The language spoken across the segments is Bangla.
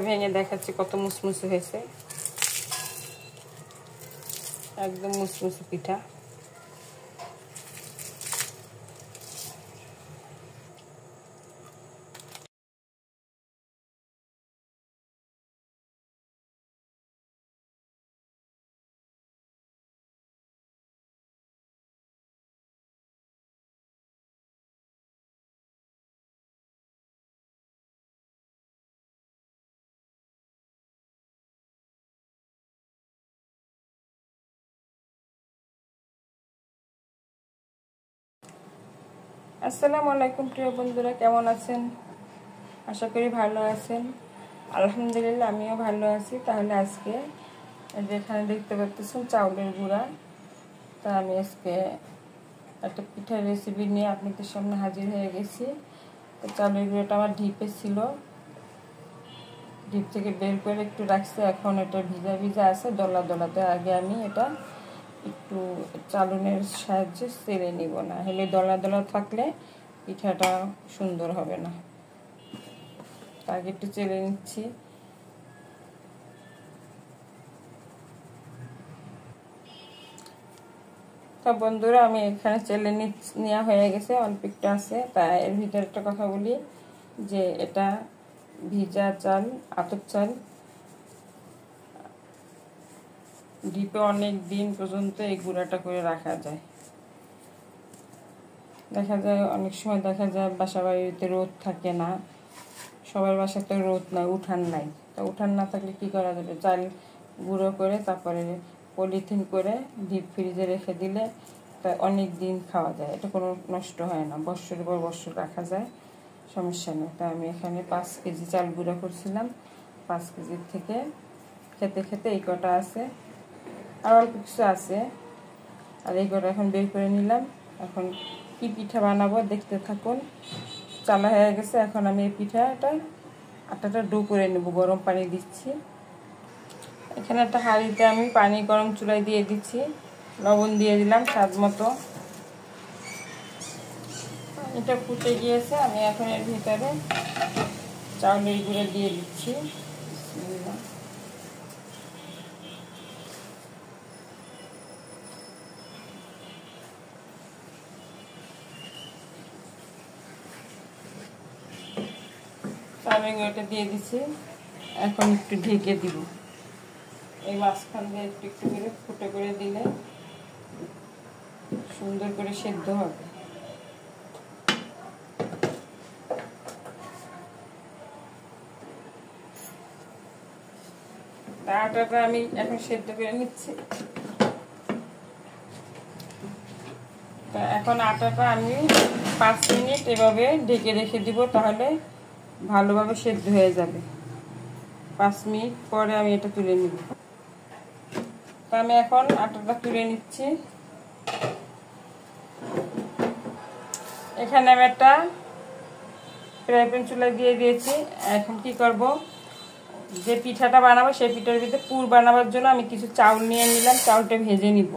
ভেঙে দেখাচ্ছি কত মুসমুসে হয়েছে, একদম মুসমুসে পিঠা। আসসালামু আলাইকুম প্রিয় বন্ধুরা, কেমন আছেন? আশা করি ভালো আছেন। আলহামদুলিল্লাহ আমিও ভালো আছি। তাহলে আজকে যেখানে দেখতে পাচ্ছেন চাউলের গুঁড়া, তা আমি আজকে একটা পিঠার রেসিপি নিয়ে আপনাদের সামনে হাজির হয়ে গেছি। তো চাউলের গুঁড়োটা আমার ঢিপে ছিল, ঢিপ থেকে বের করে একটু রাখছি। এখন এটা ভিজা ভিজা আছে দলা দলাতে। আগে আমি এটা একটু চালুনের সাহায্যে চেলে নিব, না হলে দলা দলা থাকলে পিঠাটা সুন্দর হবে না। আগে একটু চেলে নিচ্ছি। তো বন্ধুরা, আমি এখানে চেলে নেওয়া হয়ে গেছে, অল্প একটু আছে। তাই এর ভিতরে একটা কথা বলি যে এটা ভিজা চাল, আতপ চাল। ডিপে অনেক দিন পর্যন্ত এই গুঁড়াটা করে রাখা যায়। দেখা যায় অনেক সময় দেখা যায় বাসা বাড়িতে রোদ থাকে না, সবার বাসাতে রোদ নাই, উঠান নাই। তা উঠান না থাকলে কী করা যাবে, চাল গুঁড়ো করে তারপরে পলিথিন করে ডিপ ফ্রিজে রেখে দিলে তা অনেক দিন খাওয়া যায়। এটা কোনো নষ্ট হয় না, বছরের পর বছর রাখা যায়, সমস্যা নেই। তা আমি এখানে 5 কেজি চাল গুঁড়ো করছিলাম। 5 কেজির থেকে খেতে খেতে এই কটা আছে, আর অল্প কিছু আছে। আর এই কটা এখন বের করে নিলাম। এখন কি পিঠা বানাবো দেখতে থাকুন। চালা হয়ে গেছে। এখন আমি এই পিঠাটা আটাটা ডো করে নেব। গরম পানি দিচ্ছি। এখানে একটা হাঁড়িতে আমি পানি গরম চুলায় দিয়ে দিচ্ছি, লবণ দিয়ে দিলাম স্বাদ মতো। এটা ফুটে গিয়েছে। আমি এখন এর ভিতরে চাউলের গুঁড়ো দিয়ে দিচ্ছি। চাউলের গুঁড়োটা দিয়ে দিচ্ছি। এখন একটু ঢেকে দিব। এই মাঝখান দিয়ে একটু একটু করে ফুটে করে দিলে সুন্দর করে সেদ্ধ হবে। আটাটা আমি এখন সেদ্ধ করে নিচ্ছি। তা এখন আটাটা আমি 5 মিনিট এভাবে ঢেকে রেখে দিব, তাহলে ভালোভাবে সেদ্ধ হয়ে যাবে। 5 মিনিট পরে আমি এটা তুলে নিব। তা আমি এখন আটাটা তুলে নিচ্ছি। এখানে আমি একটা ফ্রাই প্যান চুলায় দিয়ে দিয়েছি। এখন কি করব, যে পিঠাটা বানাবো সেই পিঠার ভিতরে পুর বানাবার জন্য আমি কিছু চাউল নিয়ে নিলাম। চাউলটা ভেজে নিব।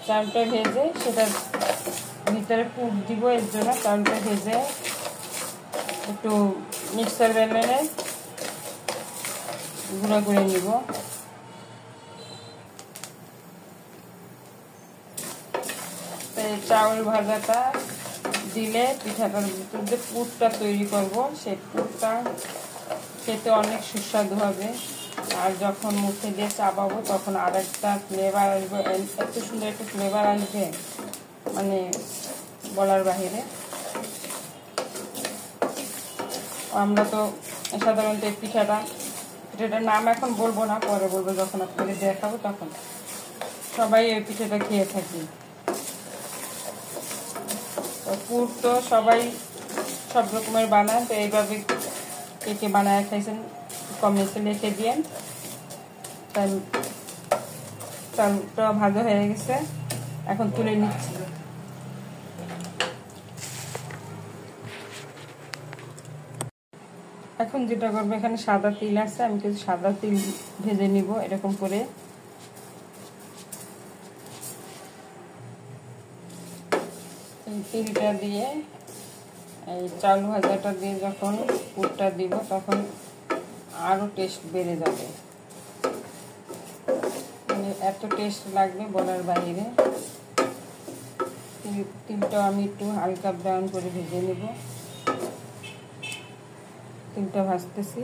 চাউলটা ভেজে সেটার ভিতরে পুর দিব। এর জন্য চাউলটা ভেজে একটু মিক্সার ব্লেন্ডারে গুঁড়ো করে নিব। চাউল ভাজাটা দিলে পিঠাটার ভিতর যে পুরটা তৈরি করব সেই পুরটা খেতে অনেক সুস্বাদু হবে। আর যখন মুখে দিয়ে চাবাবো তখন আর একটা ফ্লেভার আসবে, এত সুন্দর একটা ফ্লেভার আসবে মানে বলার বাহিরে। আমরা তো সাধারণত এই পিঠাটার নাম এখন বলবো না, পরে বলবো, যখন আপনাদের দেখাবো তখন। সবাই এই পিঠাটা খেয়ে থাকি। পুর তো সবাই সব রকমের বানান। তো এইভাবে কে কে বানায় খাইছেন কমেন্টে লিখে দিয়েন। চালটা ভাজা হয়ে গেছে, এখন তুলে নিচ্ছি। এখন যেটা করবো, এখানে সাদা তিল আছে, আমি কিছু সাদা তিল ভেজে নিব এরকম করে। এই তিলটা দিয়ে এই চাল ভাজাটা দিয়ে যখন পুরটা দিব তখন আরও টেস্ট বেড়ে যাবে, মানে এত টেস্ট লাগবে বলার বাইরে। তিলটা আমি একটু হালকা ব্রাউন করে ভেজে নেব। তিলটা ভাজতেছি,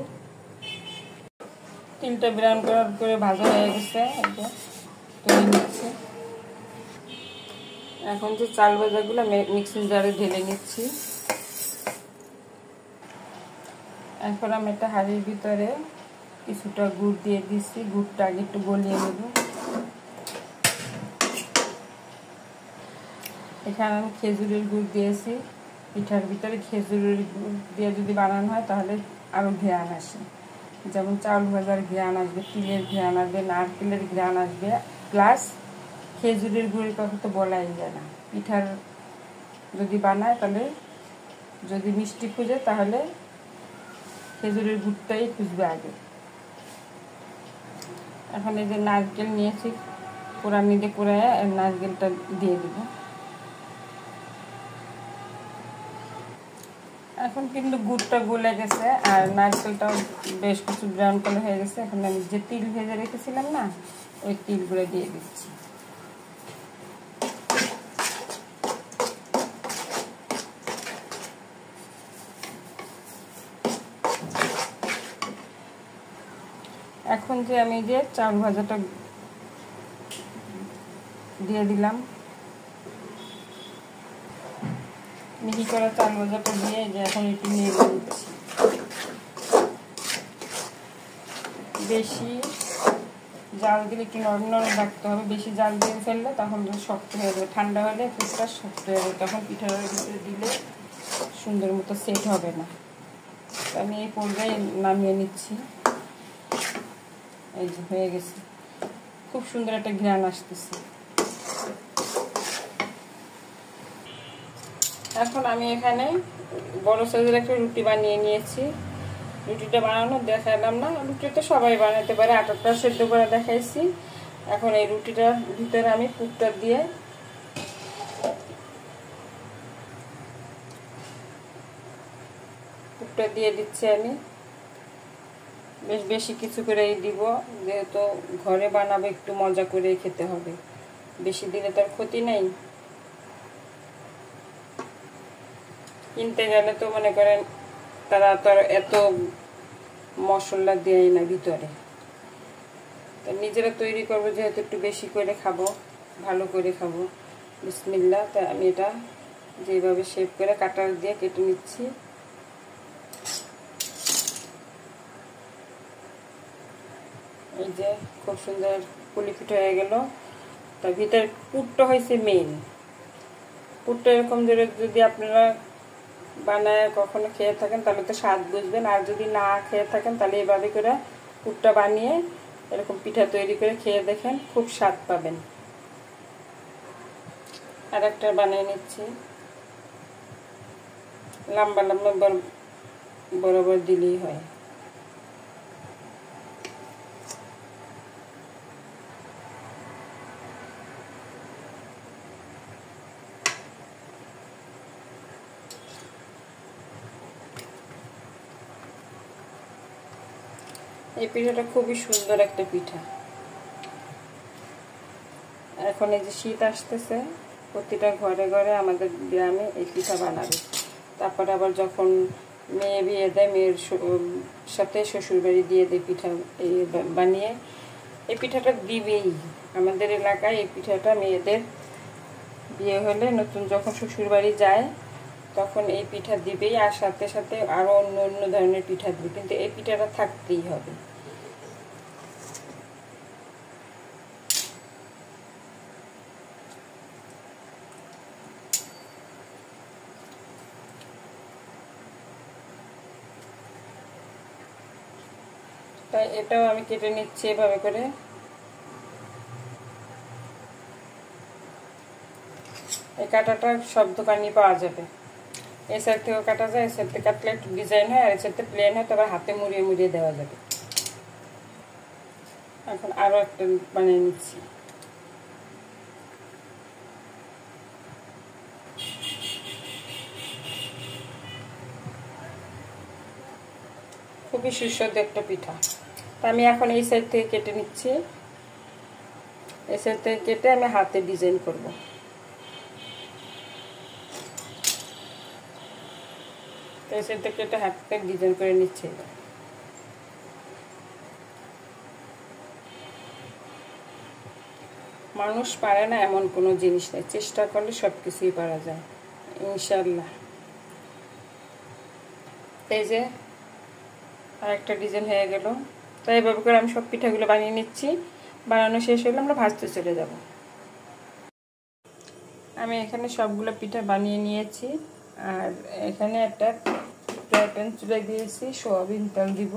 তিলটা ব্রাউন করে ভাজা হয়ে গেছে, এটা তুলে নিচ্ছি। এখন যে চাল ভাজাগুলো মিক্সিং জারে ঢেলে নিচ্ছি। এখন আমি একটা হাঁড়ির ভিতরে কিছুটা গুড় দিয়ে দিচ্ছি, গুড়টা আগে একটু গলিয়ে নেব। এখানে আমি খেজুরের গুড় দিয়েছি। পিঠার ভিতরে খেজুরের গুড় দিয়ে যদি বানানো হয় তাহলে আরও ঘ্রাণ আসে, যেমন চাউল ভাজার ঘ্রাণ আসবে, তিলের ঘ্রাণ আসবে, নারকেলের ঘ্রাণ আসবে, প্লাস খেজুরের গুড়ের কথা তো বলাই যায় না। পিঠার যদি বানায় তাহলে যদি মিষ্টি খুঁজে তাহলে খেজুরের গুড়টাই খুঁজবে আগে। এখন এই যে নারকেল নিয়েছি, কোরানি দিয়ে কোরায় নারকেলটা দিয়ে দিব। এখন কিন্তু গুড়টা গলে গেছে আর নারকেলটাও বেশ কিছু ব্রাউন কালার হয়ে গেছে। এখন আমি যে তিল ভেজে রেখেছিলাম না, ওই তিলগুলো দিয়ে দিচ্ছি। এখন যে আমি যে চাউল ভাজাটা দিয়ে দিলাম, মিহি করা চাল ভাজাটা দিয়ে যে এখন একটু নেড়ে দিচ্ছি। বেশি জাল দিলে একটু নরম নরম রাখতে হবে, বেশি জাল দিয়ে ফেললে তখন শক্ত হয়ে যাবে, ঠান্ডা হলে পুরটা শক্ত হয়ে যাবে, তখন পিঠার ভিতরে দিলে সুন্দর মতো সেট হবে না। আমি এই পর্যায়ে নামিয়ে নিচ্ছি। এই যে হয়ে গেছে, খুব সুন্দর একটা ঘ্রাণ আসতেছে। এখন আমি এখানে বড় সাইজের একটা রুটি বানিয়ে নিয়েছি। রুটিটা বানানো দেখালাম না, রুটি তো সবাই বানাতে পারে, আটাটা সেদ্ধ করে দেখাইছি। এখন এই রুটিটার ভিতরে আমি পুরটা দিয়ে দিচ্ছি। আমি বেশ বেশি কিছু করেই দিব, যেহেতু ঘরে বানাবো একটু মজা করে খেতে হবে, বেশি দিলে তার ক্ষতি নেই। কিনতে গেলে তো মনে করেন তারা তো এত মশলা দেয় না ভিতরে, তা নিজেরা তৈরি করবো যেহেতু একটু বেশি করে খাবো, ভালো করে খাবো। বিসমিল্লাহ। তা আমি এটা যেভাবে শেপ করে কাটার দিয়ে কেটে নিচ্ছি। এই যে খুব সুন্দর পুলি পিঠা হয়ে গেল। তার ভিতরে পুরটা হয়েছে মেইন। পুরটা এরকম যদি আপনারা বানায় কখনো খেয়ে থাকেন তাহলে তো স্বাদ বুঝবেন, আর যদি না খেয়ে থাকেন তাহলে এভাবে করে পুরটা বানিয়ে এরকম পিঠা তৈরি করে খেয়ে দেখেন, খুব স্বাদ পাবেন। আর একটা বানিয়ে নিচ্ছি, লম্বা লম্বা বরাবর দিলেই হয়। এই পিঠাটা খুবই সুন্দর একটা পিঠা। এখন এই যে শীত আসতেছে, প্রতিটা ঘরে ঘরে আমাদের গ্রামে এই পিঠা বানাবে। তারপরে আবার যখন মেয়ে বিয়ে দেয়, মেয়ের সাথে শ্বশুরবাড়ি দিয়ে দেয় পিঠা এই বানিয়ে। এই পিঠাটা দিবেই আমাদের এলাকায়। এই পিঠাটা মেয়েদের বিয়ে হলে নতুন যখন শ্বশুরবাড়ি যায় তখন এই পিঠা দিবেই, আর সাথে সাথে আরও অন্য অন্য ধরনের পিঠা দিবে, কিন্তু এই পিঠাটা থাকতেই হবে। তাই এটাও আমি কেটে নিচ্ছি এভাবে করে। এই কাটাটা সব দোকানেই পাওয়া যাবে, এই সাইড থেকেও কাটা যায়, এই সাইড থেকে কাটলে একটু ডিজাইন হয়, আর এই সাইড থেকে প্লেন হয়, তবে হাতে মুড়িয়ে মুড়িয়ে দেওয়া যাবে। এখন আরও একটা বানিয়ে নিচ্ছি। খুবই সুস্বাদু একটা পিঠা। আমি এখন এই সাইড থেকে কেটে নিচ্ছি। এই সাইড থেকে কেটে আমি হাতে ডিজাইন করব। এই সাইড থেকে কেটে হাতে ডিজাইন করে নিচ্ছি। মানুষ পারে না এমন কোনো জিনিস নেই, চেষ্টা করলে সব কিছুই পারা যায় ইনশাল্লাহ। এই যে আরেকটা ডিজাইন হয়ে গেল। তাই এভাবে করে আমি সব পিঠাগুলো বানিয়ে নিচ্ছি। বানানো শেষ হলে আমরা ভাজতে চলে যাব। আমি এখানে সবগুলো পিঠা বানিয়ে নিয়েছি। আর এখানে একটা ফ্রাই প্যান চুলে দিয়েছি, সয়াবিন তেল দিব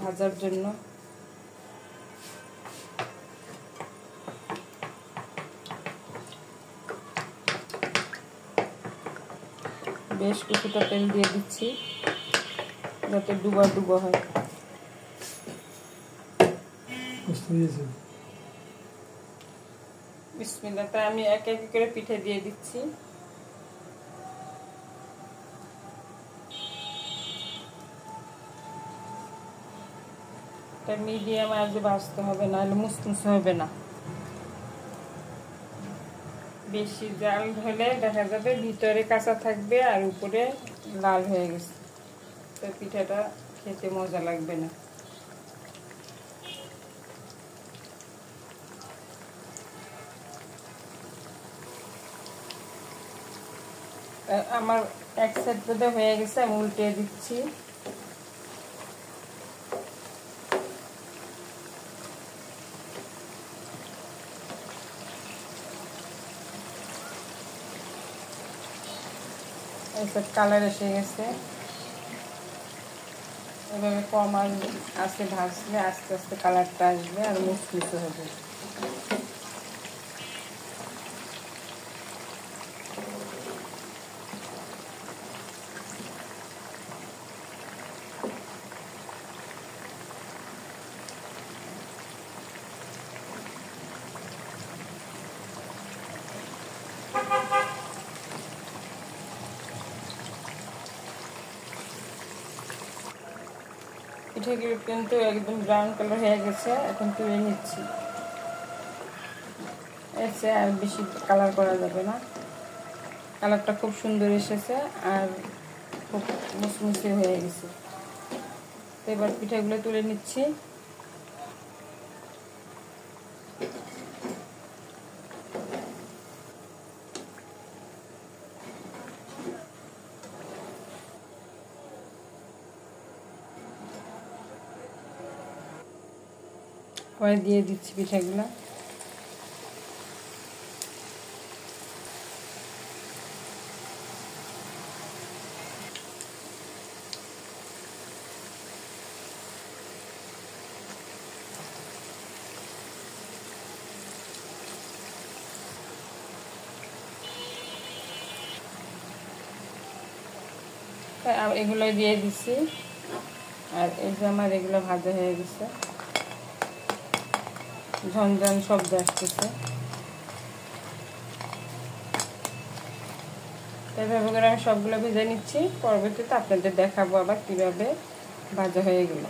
ভাজার জন্য। বেশ কিছুটা তেল দিয়ে দিচ্ছি যাতে ডুবা ডুবা হয়। বিসমিল্লাহ। তাই আমি এক এক করে পিঠে দিয়ে দিচ্ছি। মিডিয়াম আঁচে ভাজতে হবে, নাহলে মুসমুসে হবে না। বেশি জাল হলে দেখা যাবে ভিতরে কাঁচা থাকবে আর উপরে লাল হয়ে গেছে, তো পিঠাটা খেতে মজা লাগবে না। আমার এক সাইড বোধ হয়ে গেছে, আমি উল্টে দিচ্ছি। কালার এসে গেছে। এভাবে কম আঁচে ভাজলে আস্তে আস্তে কালারটা আসবে আর মুচমুচে হবে। পিঠাগুলো কিন্তু একদম ব্রাউন কালার হয়ে গেছে, এখন তুলে নিচ্ছি। এসে আর বেশি কালার করা যাবে না। কালারটা খুব সুন্দর এসেছে আর খুব মুচমুচে হয়ে গেছে। এবার পিঠাগুলো তুলে নিচ্ছি। পরে দিয়ে দিচ্ছি পিঠাগুলো। এগুলো দিয়ে দিচ্ছি। আর এই যে আমার এগুলো ভাজা হয়ে গেছে, ঝনঝন শব্দ আসতেছে। এইভাবে করে আমি সবগুলো ভেজে নিচ্ছি। পরবর্তীতে আপনাদের দেখাবো আবার কিভাবে ভাজা হয়ে গেল।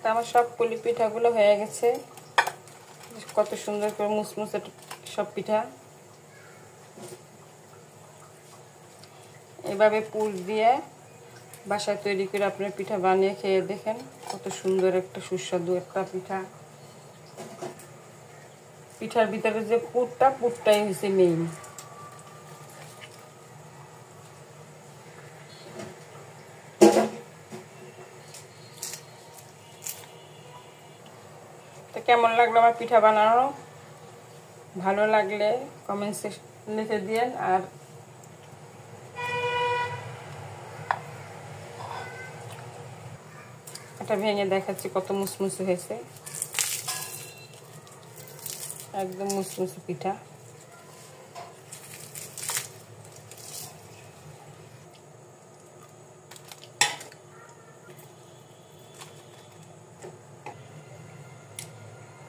তো আমার সব পুলি পিঠাগুলো হয়ে গেছে, কত সুন্দর করে মুসমুসে সব পিঠা। এভাবে পুর দিয়ে বাসায় তৈরি করে আপনার পিঠা বানিয়ে খেয়ে দেখেন, কত সুন্দর একটা সুস্বাদু একটা পিঠা। পিঠার ভিতরে যে পুরটাই হচ্ছে মেইন। তো কেমন লাগলো আমার পিঠা বানানো? ভালো লাগলে কমেন্টসে লিখে দিয়েন। আর এটা ভেঙে দেখাচ্ছি কত মুসমুসে হয়েছে, একদম মুসমুসে পিঠা।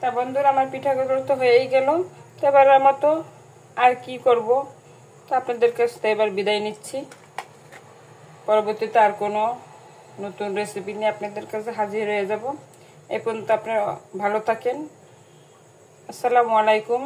তা বন্ধুরা, আমার পিঠাগুলো তো হয়েই গেল। তো এবার মতো আর কি করব, তো আপনাদের কাছ থেকে এবার বিদায় নিচ্ছি। পরবর্তীতে আর কোনো নতুন রেসিপি নিয়ে আপনাদের কাছে হাজির হয়ে যাব। এই পর্যন্ত আপনারা ভালো থাকেন। আসসালামু আলাইকুম।